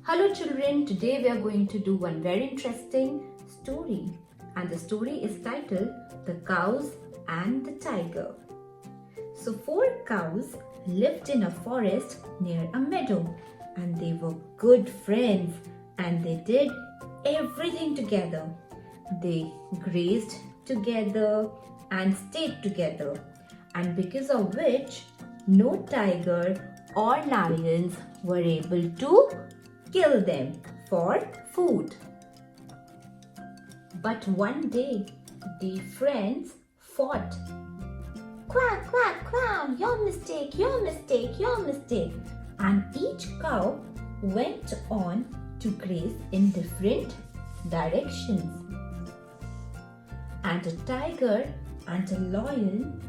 Hello children, today we are going to do one very interesting story, and the story is titled The Cows and the Tiger. So 4 cows lived in a forest near a meadow, and they were good friends and they did everything together. They grazed together and stayed together, and because of which no tiger or lions were able to kill them for food. But one day the friends fought. Quack, quack, quack, your mistake, your mistake, your mistake. And each cow went on to graze in different directions. And a tiger and a lion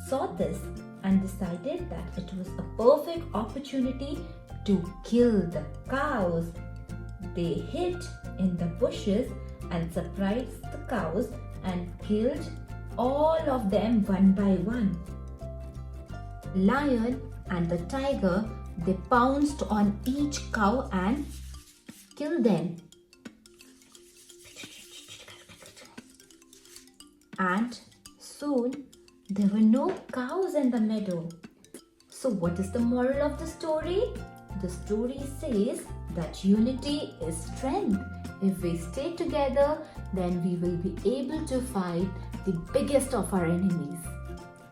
saw this and decided that it was a perfect opportunity to kill the cows. They hid in the bushes and surprised the cows and killed all of them one by one. Lion and the tiger, they pounced on each cow and killed them. And soon there were no cows in the meadow. So what is the moral of the story? The story says that unity is strength. If we stay together, then we will be able to fight the biggest of our enemies.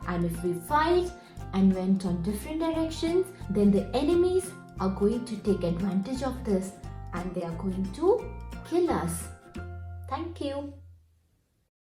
And if we fight and went on different directions, then the enemies are going to take advantage of this and they are going to kill us. Thank you.